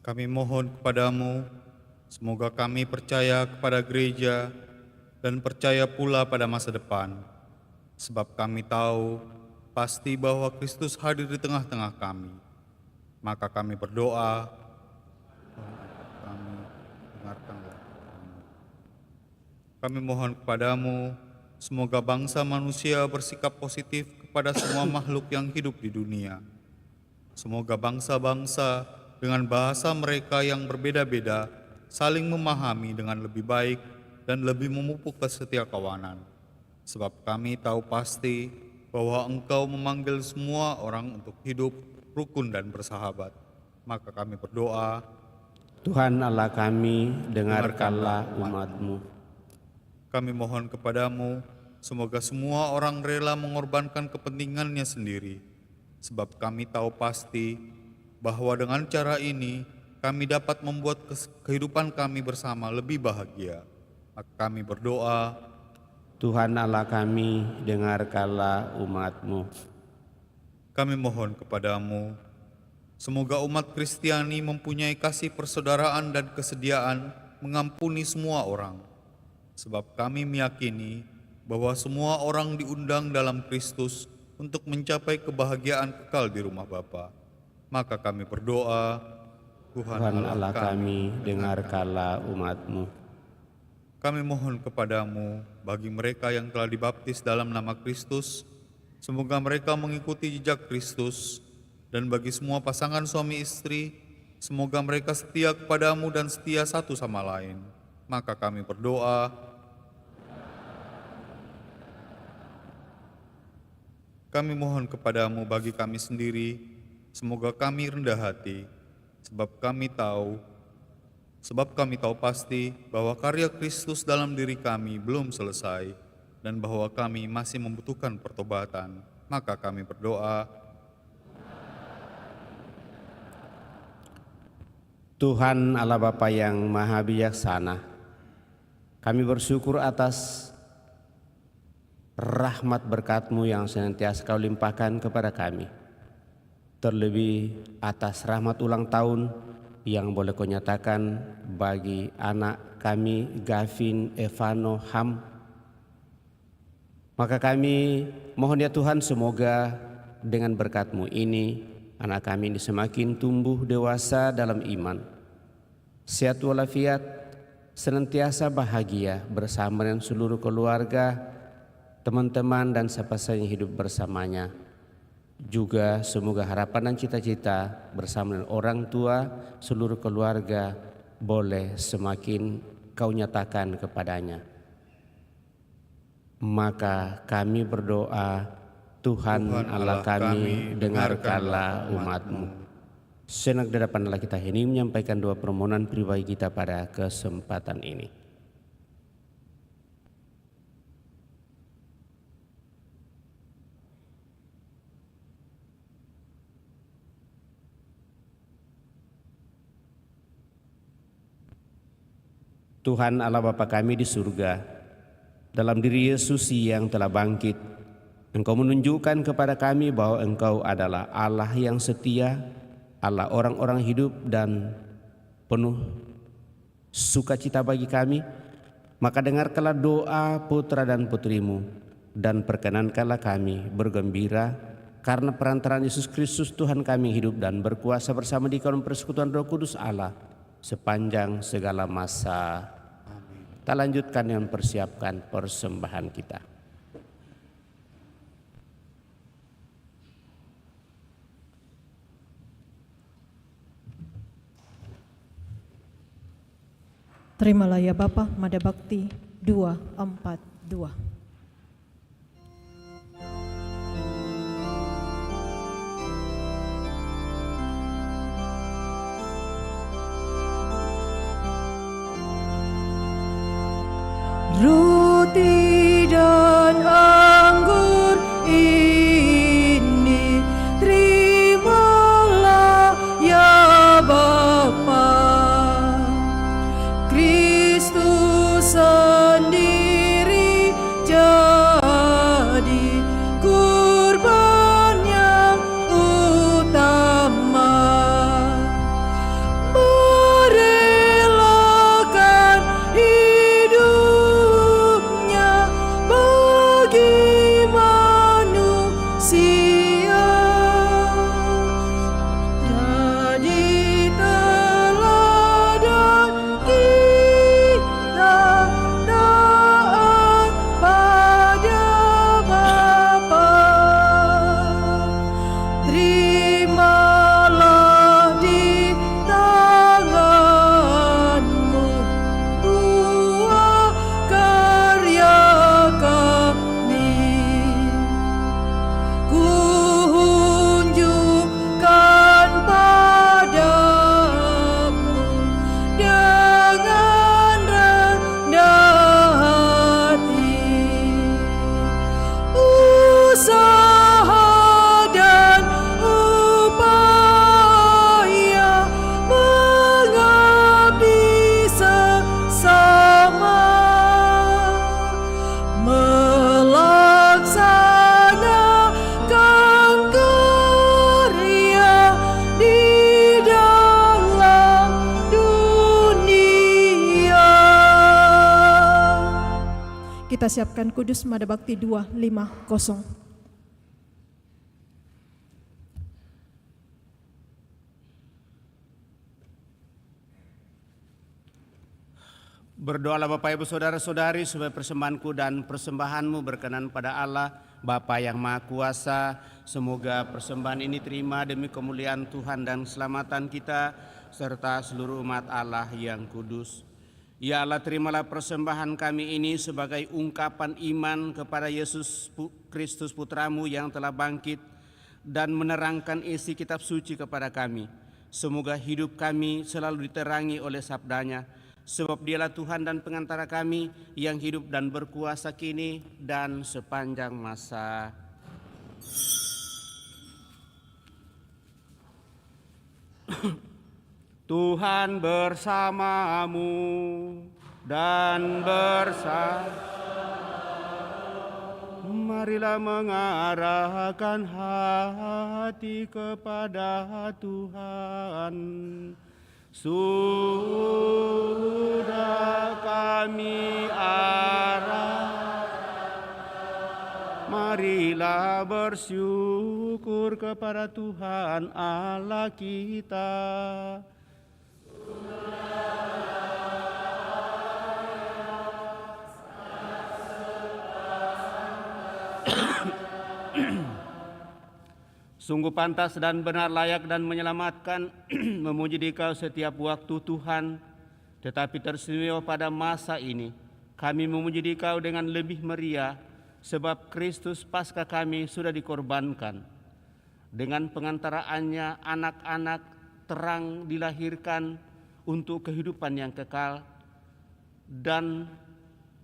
Kami mohon kepadamu, semoga kami percaya kepada gereja dan percaya pula pada masa depan. Sebab kami tahu pasti bahwa Kristus hadir di tengah-tengah kami. Maka kami berdoa, kami dengarkanlah. Kami mohon kepadamu, semoga bangsa manusia bersikap positif kepada semua makhluk yang hidup di dunia. Semoga bangsa-bangsa dengan bahasa mereka yang berbeda-beda saling memahami dengan lebih baik dan lebih memupuk kesetiakawanan. Sebab kami tahu pasti bahwa Engkau memanggil semua orang untuk hidup rukun dan bersahabat. Maka kami berdoa, Tuhan Allah kami, dengarkanlah umat-Mu. Kami mohon kepadamu, semoga semua orang rela mengorbankan kepentingannya sendiri. Sebab kami tahu pasti bahwa dengan cara ini kami dapat membuat kehidupan kami bersama lebih bahagia. Maka kami berdoa, Tuhan Allah kami, dengarkanlah umat-Mu. Kami mohon kepadamu, semoga umat Kristiani mempunyai kasih persaudaraan dan kesediaan mengampuni semua orang. Sebab kami meyakini bahwa semua orang diundang dalam Kristus untuk mencapai kebahagiaan kekal di rumah Bapa. Maka kami berdoa, Tuhan Allah kami, dengarkanlah umat-Mu. Kami mohon kepadamu, bagi mereka yang telah dibaptis dalam nama Kristus, semoga mereka mengikuti jejak Kristus, dan bagi semua pasangan suami istri, semoga mereka setia kepadamu dan setia satu sama lain. Maka kami berdoa, kami mohon kepadamu bagi kami sendiri, semoga kami rendah hati, sebab kami tahu pasti bahwa karya Kristus dalam diri kami belum selesai, dan bahwa kami masih membutuhkan pertobatan. Maka kami berdoa, Tuhan Allah Bapa yang Maha Bijaksana, kami bersyukur atas rahmat berkat-Mu yang senantiasa Kau limpahkan kepada kami. Terlebih atas rahmat ulang tahun yang boleh Kau nyatakan bagi anak kami Gavin Evano Ham. Maka kami mohon ya Tuhan, semoga dengan berkat-Mu ini anak kami ini semakin tumbuh dewasa dalam iman, sehat walafiat, senantiasa bahagia bersama dengan seluruh keluarga, teman-teman dan siapa saja yang hidup bersamanya. Juga semoga harapan dan cita-cita bersama dengan orang tua, seluruh keluarga boleh semakin Kau nyatakan kepadanya. Maka kami berdoa, Tuhan Allah kami, dengarkanlah umat-Mu. Senak di hadapan Allah kita ini menyampaikan doa permohonan pribadi kita pada kesempatan ini. Tuhan Allah Bapa kami di surga, dalam diri Yesus yang telah bangkit, Engkau menunjukkan kepada kami bahwa Engkau adalah Allah yang setia, Allah orang-orang hidup dan penuh sukacita bagi kami. Maka dengarkanlah doa putra dan putri-Mu, dan perkenankanlah kami bergembira karena perantaraan Yesus Kristus Tuhan kami hidup dan berkuasa bersama di kaum persekutuan Roh Kudus Allah sepanjang segala masa. Amin. Kita lanjutkan dengan persiapkan persembahan kita. Terimalah ya Bapa, Mada Bakti 242. Roti dan anggur ini terimalah ya Bapa. Kristus sendiri jadi kurban yang utama, merelakan hidupnya bagi manusia. Jadi teladan kita taat pada Bapa. Terimalah di tangan-Mu buah karya kami. Kunjukkan padamu dengan rendah hati usaha dan upaya mengabdi sesama, melaksanakan karya di dalam dunia. Kita siapkan Kudus Mada Bakti 250. Berdoalah Bapak Ibu Saudara-saudari supaya persembahanku dan persembahanmu berkenan pada Allah Bapa yang Maha Kuasa. Semoga persembahan ini terima demi kemuliaan Tuhan dan keselamatan kita serta seluruh umat Allah yang kudus. Ya Allah, terimalah persembahan kami ini sebagai ungkapan iman kepada Yesus Kristus Putramu yang telah bangkit dan menerangkan isi kitab suci kepada kami. Semoga hidup kami selalu diterangi oleh sabdanya, sebab Dialah Tuhan dan pengantara kami yang hidup dan berkuasa kini dan sepanjang masa. Tuhan bersamamu dan bersama. Marilah mengarahkan hati kepada Tuhan. Sudah kami arah, marilah bersyukur kepada Tuhan Allah kita. Sungguh pantas dan benar, layak dan menyelamatkan memuji Dikau setiap waktu Tuhan. Tetapi teristimewa pada masa ini kami memuji Dikau dengan lebih meriah, sebab Kristus Paskah kami sudah dikorbankan. Dengan pengantaraannya anak-anak terang dilahirkan untuk kehidupan yang kekal, dan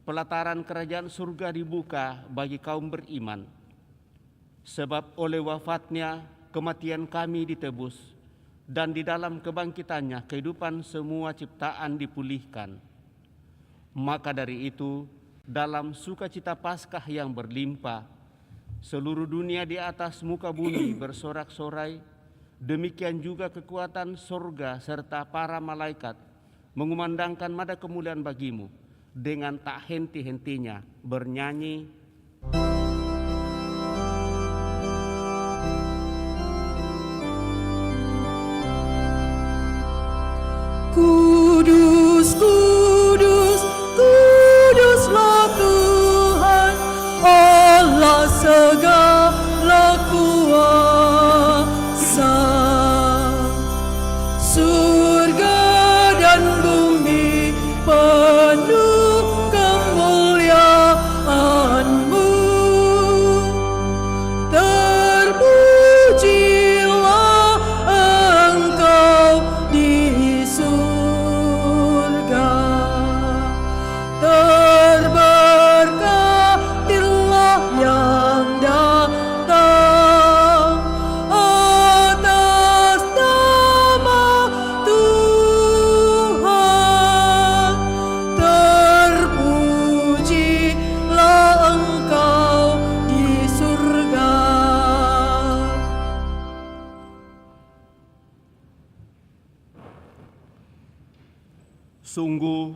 pelataran kerajaan surga dibuka bagi kaum beriman. Sebab oleh wafatnya kematian kami ditebus, dan di dalam kebangkitannya kehidupan semua ciptaan dipulihkan. Maka dari itu, dalam sukacita Paskah yang berlimpah, seluruh dunia di atas muka bumi bersorak-sorai. Demikian juga kekuatan surga serta para malaikat mengumandangkan nada kemuliaan bagimu dengan tak henti-hentinya bernyanyi, Kudus, kudus, kuduslah Tuhan, Allah segala kuasa. Surga dan bumi penuh kemuliaan-Mu. Terpujilah Engkau di surga. Terberkatilah yang datang atas nama Tuhan. Terpujilah Engkau di surga. Sungguh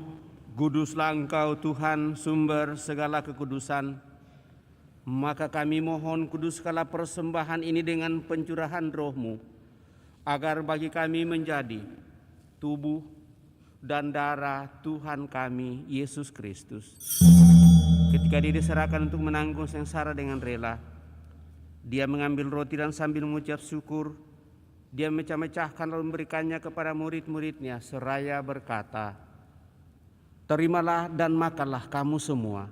kuduslah Engkau Tuhan, sumber segala kekudusan. Maka kami mohon, kuduskanlah persembahan ini dengan pencurahan Roh-Mu, agar bagi kami menjadi tubuh dan darah Tuhan kami Yesus Kristus. Ketika Dia diserahkan untuk menanggung sengsara dengan rela, Dia mengambil roti dan sambil mengucap syukur, Dia mecah-mecahkan lalu memberikannya kepada murid-muridnya seraya berkata, "Terimalah dan makanlah kamu semua.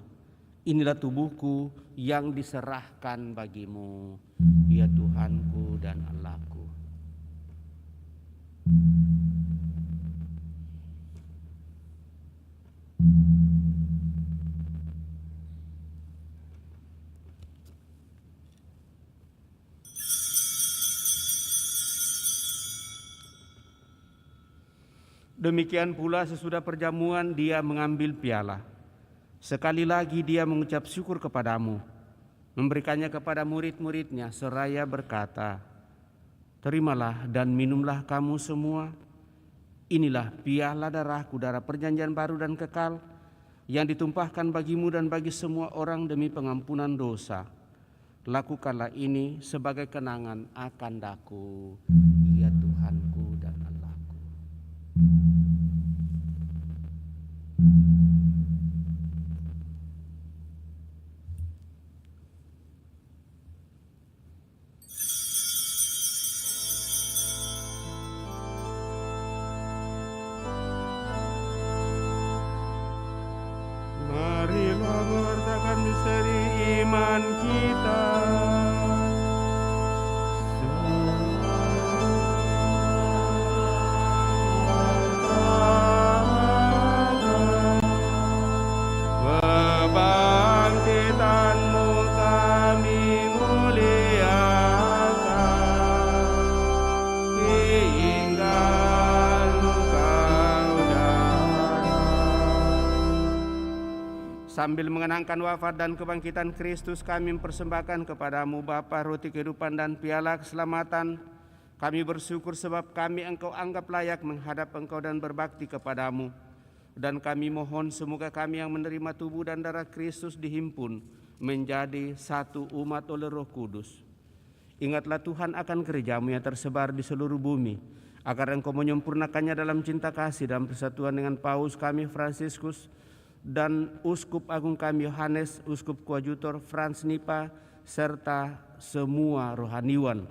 Inilah tubuhku yang diserahkan bagimu, ya Tuhanku dan Allahku." Demikian pula sesudah perjamuan Dia mengambil piala. Sekali lagi Dia mengucap syukur kepadamu, memberikannya kepada murid-muridnya seraya berkata, "Terimalah dan minumlah kamu semua. Inilah piala darahku, darah perjanjian baru dan kekal, yang ditumpahkan bagimu dan bagi semua orang demi pengampunan dosa. Lakukanlah ini sebagai kenangan akan Daku, ya Tuhanku dan Allahku." iman kita. Kebangkitan-Mu kami muliakan, hingga Engkau datang. Sambil mengenangkan wafat dan kebangkitan Kristus, kami mempersembahkan kepadamu Bapa roti kehidupan dan piala keselamatan. Kami bersyukur sebab kami Engkau anggap layak menghadap Engkau dan berbakti kepadamu. Dan kami mohon semoga kami yang menerima tubuh dan darah Kristus dihimpun menjadi satu umat oleh Roh Kudus. Ingatlah Tuhan akan gereja-Mu yang tersebar di seluruh bumi, agar Engkau menyempurnakannya dalam cinta kasih dan persatuan dengan Paus kami Fransiskus dan Uskup Agung kami Yohanes, Uskup Koadjutor Franz Nipa, serta semua rohaniwan.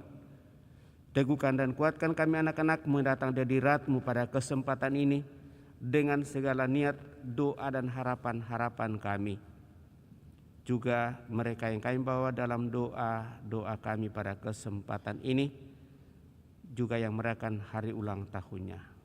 Teguhkan dan kuatkan kami anak-anak-Mu yang datang dari hadirat-Mu pada kesempatan ini dengan segala niat, doa dan harapan-harapan kami. Juga mereka yang kami bawa dalam doa kami pada kesempatan ini, juga yang merayakan hari ulang tahunnya.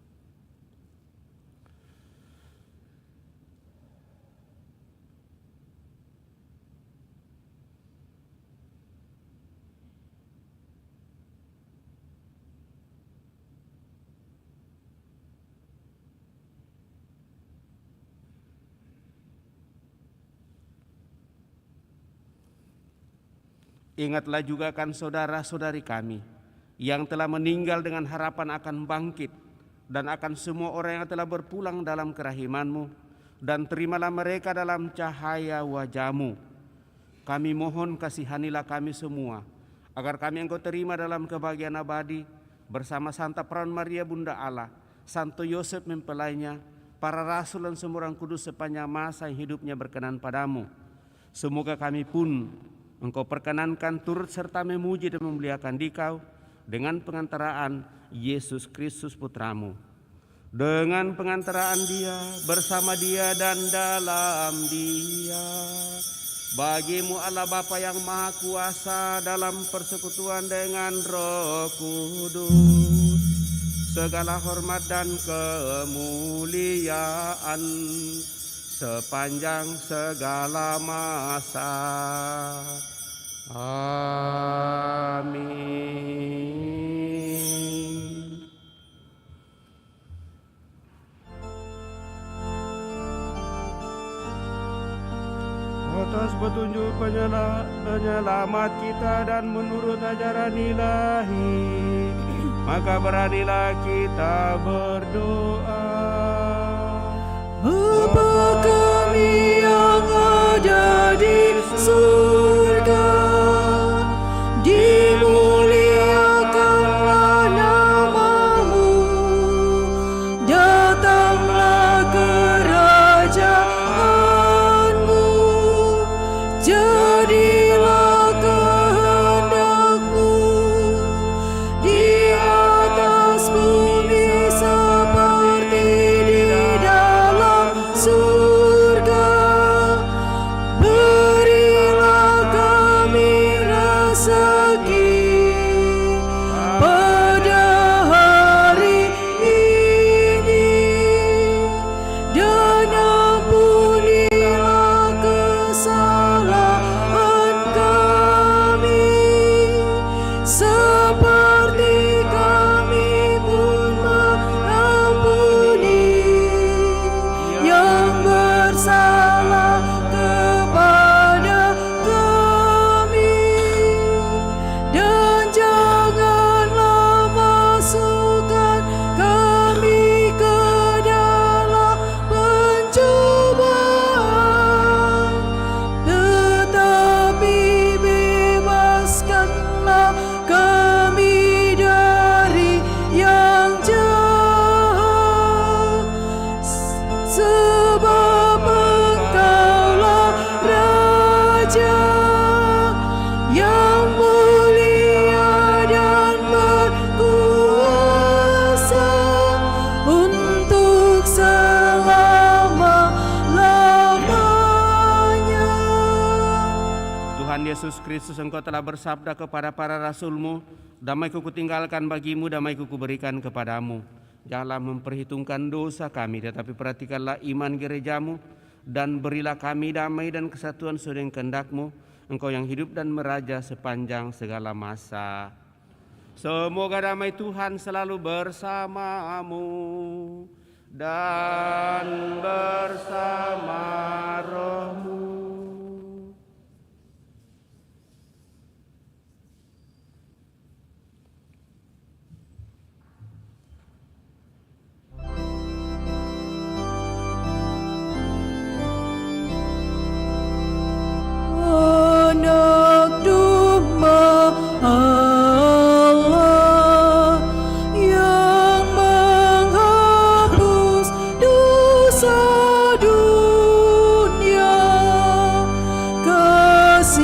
Ingatlah juga kan saudara-saudari kami yang telah meninggal dengan harapan akan bangkit, dan akan semua orang yang telah berpulang dalam kerahiman-Mu, dan terimalah mereka dalam cahaya wajah-Mu. Kami mohon kasihanilah kami semua, agar kami Engkau terima dalam kebahagiaan abadi bersama Santa Perawan Maria Bunda Allah, Santo Yosef mempelainya, para rasul dan semua orang kudus sepanjang masa yang hidupnya berkenan padamu. Semoga kami pun Engkau perkenankan turut serta memuji dan memuliakan Dikau dengan pengantaraan Yesus Kristus Putra-Mu. Dengan pengantaraan Dia, bersama Dia dan dalam Dia, bagi-Mu Allah Bapa yang Maha Kuasa dalam persekutuan dengan Roh Kudus, segala hormat dan kemuliaan sepanjang segala masa. Amin. Atas petunjuk penyelamat kita dan menurut ajaran ilahi, maka beranilah kita berdoa. Bapa kami yang ada di surga, dimuliakanlah nama-Mu, datanglah kerajaan-Mu, jadilah kehendak-Mu di atas bumi seperti di dalam surga. Berilah kami rezeki pada hari ini, dan ampunilah kesalahan kami seperti kami pun mengampuni yang bersalah kepada kami, dan janganlah masukkan kami ke dalam pencobaan, tetapi bebaskanlah kami dari yang jahat, sebab Engkaulah Raja yang mulia dan berkuasa untuk selama-lamanya. Tuhan Yesus Kristus, Engkau telah bersabda kepada para rasul-Mu, damai-Ku kutinggalkan bagimu, damai-Ku kuberikan kepadamu. Janganlah memperhitungkan dosa kami, tetapi perhatikanlah iman gereja-Mu, dan berilah kami damai dan kesatuan sesuai dengan kehendak-Mu, Engkau yang hidup dan meraja sepanjang segala masa. Semoga damai Tuhan selalu bersamamu dan bersama rohmu. Anak domba Allah yang menghapus dosa dunia, kasihanilah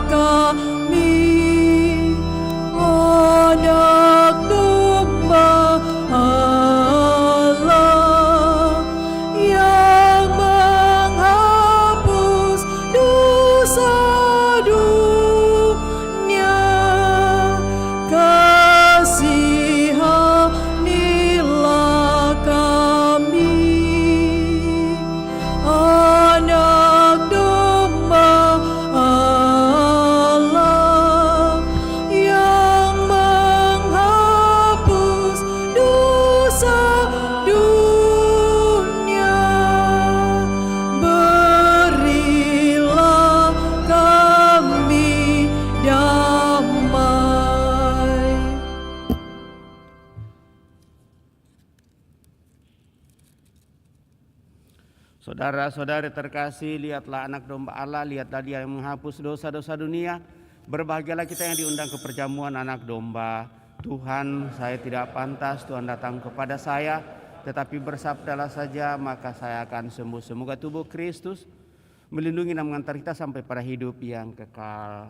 kami. Anak domba Allah yang menghapus dosa dunia, kasihanilah kami. Anak domba Allah yang menghapus dosa dunia, berilah kami damai. Saudara-saudari terkasih, lihatlah anak domba Allah, lihatlah Dia yang menghapus dosa-dosa dunia. Berbahagialah kita yang diundang ke perjamuan anak domba. Tuhan, saya tidak pantas Tuhan datang kepada saya, tetapi bersabdalah saja maka saya akan sembuh. Semoga tubuh Kristus melindungi dan mengantar kita sampai pada hidup yang kekal.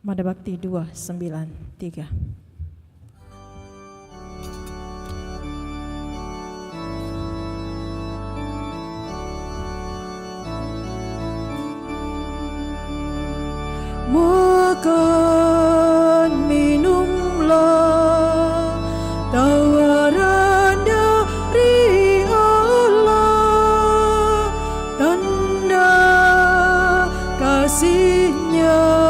Madabakti 293. Makan minumlah tawaran dari Allah, tanda kasih-Nya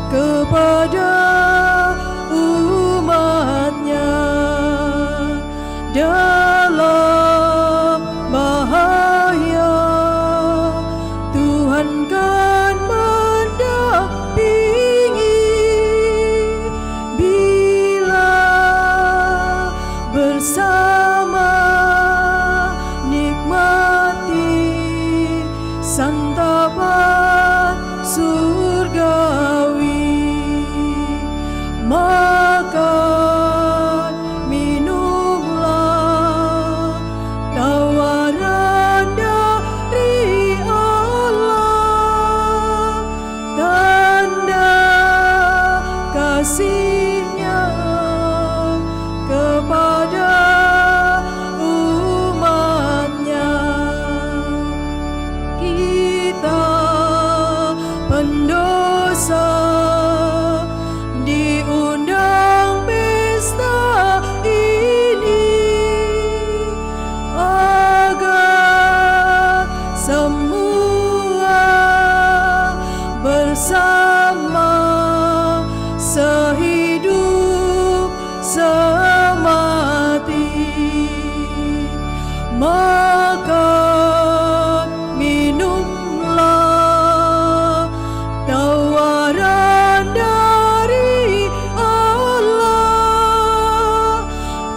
kepada umat-Nya. Dalam bahaya Tuhan kan mendampingi bila bersama nikmati santapan surgawi. Makan minumlah tawaran dari Allah, tanda kasih-Nya kepada umat-Nya. Kita pendosa diundang pesta ini agar semua bersama sehidup semati. Makan minumlah tawaran dari Allah,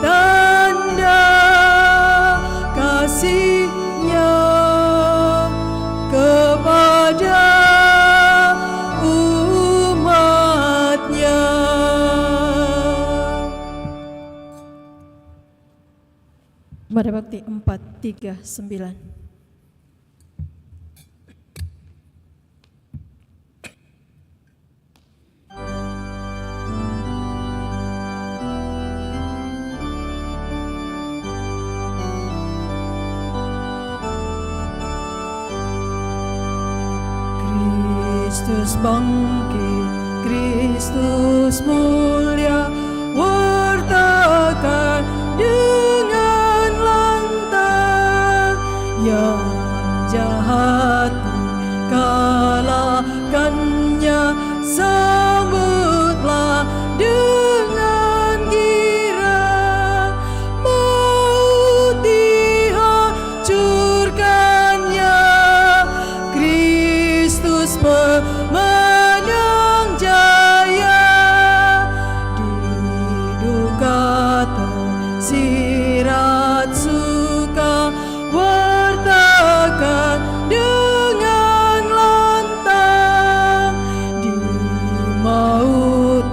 tanda kasih-Nya kepada umat-Nya. Madabakti 439. Kristus bangkit, Kristus mulia, wartakan dengan lantang yang jahat, kalahkannya, sambutlah dengan girang, maut dihancurkannya. Kristus pemenang jaya, di duka tersirat suka, wartakan dengan lantang, di maut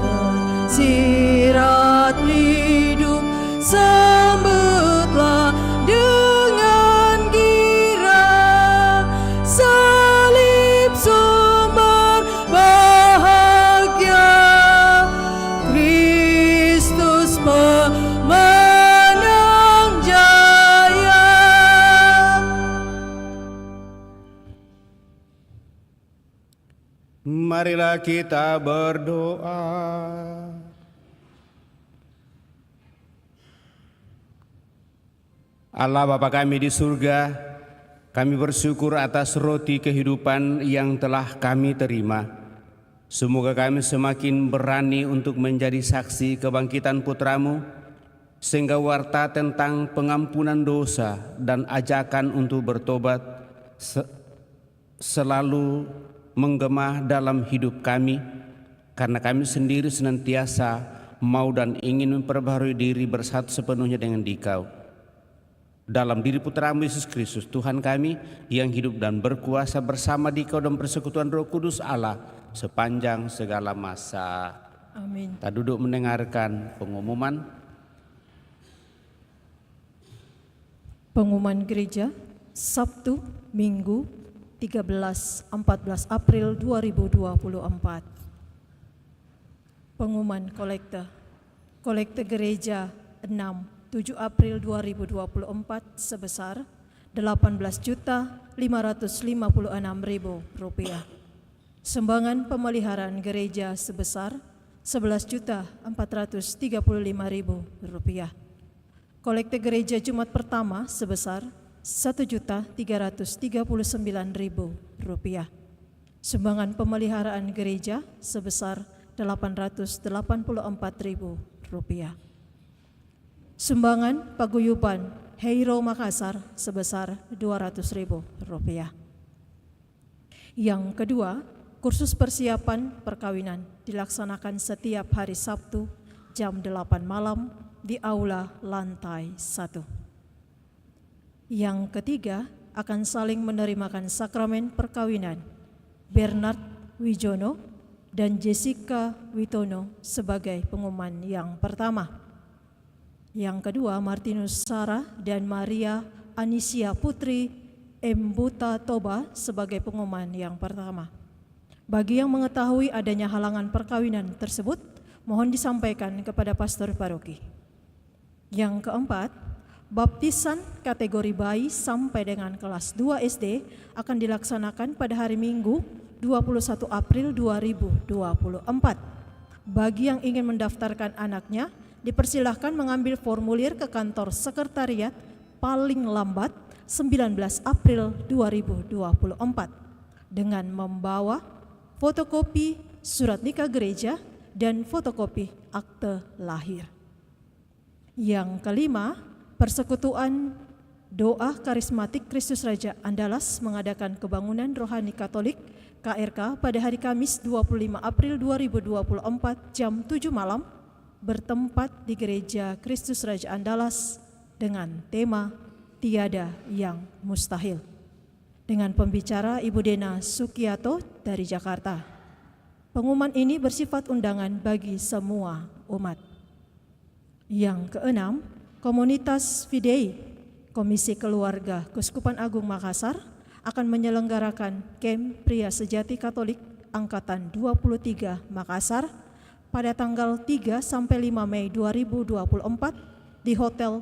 tersirat hidup, sambutlah dengan girang. Salib sumber bahagia, Kristus pemenang jaya. Marilah kita berdoa. Allah Bapa kami di surga, kami bersyukur atas roti kehidupan yang telah kami terima. Semoga kami semakin berani untuk menjadi saksi kebangkitan Putra-Mu, sehingga warta tentang pengampunan dosa dan ajakan untuk bertobat selalu menggema dalam hidup kami, karena kami sendiri senantiasa mau dan ingin memperbaharui diri bersatu sepenuhnya dengan Dikau. Dalam diri Putra-Mu Yesus Kristus, Tuhan kami, yang hidup dan berkuasa bersama Dikau dan persekutuan Roh Kudus Allah sepanjang segala masa. Amin. Kita duduk mendengarkan pengumuman. Pengumuman gereja Sabtu, Minggu 13-14 April 2024. Pengumuman kolekte. Kolekte gereja 6-7 April 2024 sebesar Rp18.556.000. Sumbangan pemeliharaan gereja sebesar Rp11.435.000. Kolekte gereja Jumat pertama sebesar Rp1.339.000. Sumbangan pemeliharaan gereja sebesar Rp884.000. Sumbangan paguyuban Heiro Makassar sebesar Rp200.000. Yang kedua, kursus persiapan perkawinan dilaksanakan setiap hari Sabtu jam 8 malam di aula lantai 1. Yang ketiga, akan saling menerimakan sakramen perkawinan Bernard Wijono dan Jessica Witono sebagai pengumuman yang pertama. Yang kedua, Martinus Sarah dan Maria Anisia Putri Embuta Toba sebagai pengumuman yang pertama. Bagi yang mengetahui adanya halangan perkawinan tersebut, mohon disampaikan kepada pastor paroki. Yang keempat, baptisan kategori bayi sampai dengan kelas 2 SD akan dilaksanakan pada hari Minggu 21 April 2024. Bagi yang ingin mendaftarkan anaknya, dipersilahkan mengambil formulir ke kantor sekretariat paling lambat 19 April 2024 dengan membawa fotokopi surat nikah gereja dan fotokopi akte lahir. Yang kelima, Persekutuan Doa Karismatik Kristus Raja Andalas mengadakan kebangunan rohani Katolik KRK pada hari Kamis 25 April 2024 jam 7 malam bertempat di Gereja Kristus Raja Andalas dengan tema Tiada yang Mustahil, dengan pembicara Ibu Dena Sukiyato dari Jakarta. Pengumuman ini bersifat undangan bagi semua umat. Yang keenam, Komunitas Fidei Komisi Keluarga Keuskupan Agung Makassar akan menyelenggarakan Camp Pria Sejati Katolik Angkatan 23 Makassar pada tanggal 3 sampai 5 Mei 2024 di Hotel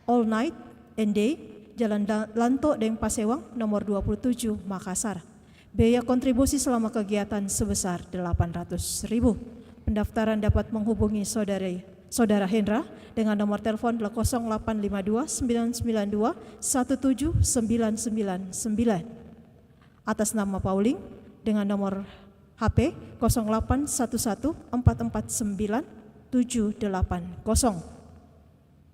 All Night and Day, Jalan Lanto Deng Pasewang, nomor 27, Makassar. Biaya kontribusi selama kegiatan sebesar Rp800.000. Pendaftaran dapat menghubungi Saudara Hendra dengan nomor telepon 0852 992 17999 atas nama Pauling dengan nomor HP 0811 449 780.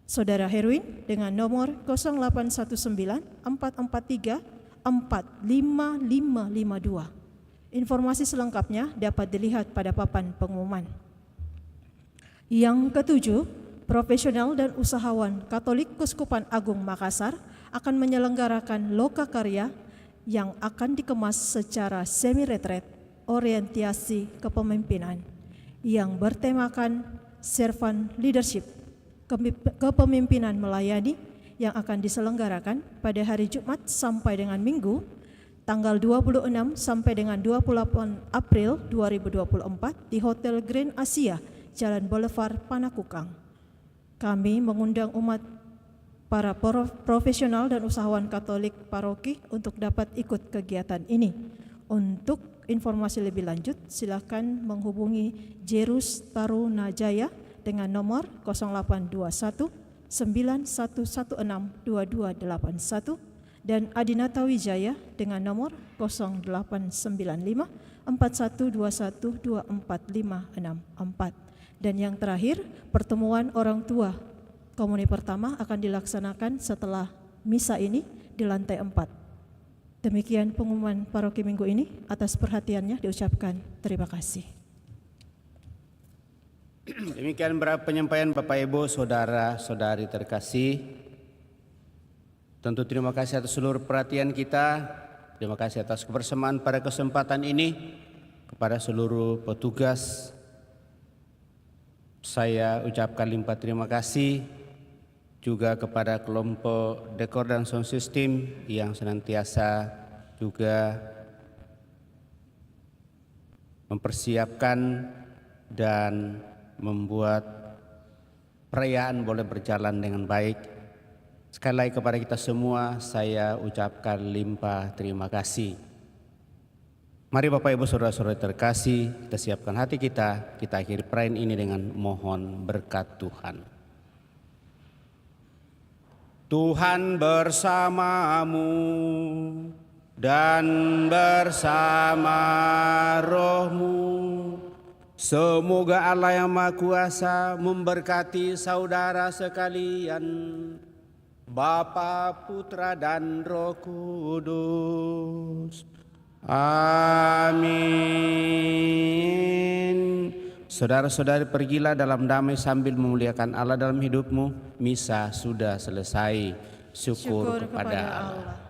Saudara Herwin dengan nomor 0819 443 45552. Informasi selengkapnya dapat dilihat pada papan pengumuman. Yang ketujuh, profesional dan usahawan Katolik Keuskupan Agung Makassar akan menyelenggarakan loka karya yang akan dikemas secara semi-retret orientasi kepemimpinan yang bertemakan servant leadership, kepemimpinan melayani, yang akan diselenggarakan pada hari Jumat sampai dengan Minggu tanggal 26 sampai dengan 28 April 2024 di Hotel Grand Asia, Jalan Boulevard Panakukang. Kami mengundang umat para profesional dan usahawan Katolik paroki untuk dapat ikut kegiatan ini. Untuk informasi lebih lanjut, silakan menghubungi Jerus Tarunajaya dengan nomor 0821 9116 2281 dan Adinata Wijaya dengan nomor 0895 4121 24564. Dan yang terakhir, pertemuan orang tua komuni pertama akan dilaksanakan setelah misa ini di lantai 4. Demikian pengumuman paroki minggu ini. Atas perhatiannya diucapkan terima kasih. Demikian beberapa penyampaian Bapak Ibu, saudara-saudari terkasih. Tentu terima kasih atas seluruh perhatian kita. Terima kasih atas kebersamaan pada kesempatan ini. Kepada seluruh petugas, saya ucapkan limpah terima kasih. Juga kepada kelompok dekor dan sound system yang senantiasa juga mempersiapkan dan membuat perayaan boleh berjalan dengan baik. Sekali lagi kepada kita semua saya ucapkan limpah terima kasih. Mari Bapak Ibu Saudara-saudara terkasih, kita siapkan hati kita akhiri perayaan ini dengan mohon berkat Tuhan. Tuhan bersamamu dan bersama rohmu. Semoga Allah yang Maha Kuasa memberkati saudara sekalian, Bapa, Putra, dan Roh Kudus. Amin. Saudara-saudari, pergilah dalam damai sambil memuliakan Allah dalam hidupmu. Misa sudah selesai. Syukur kepada Allah.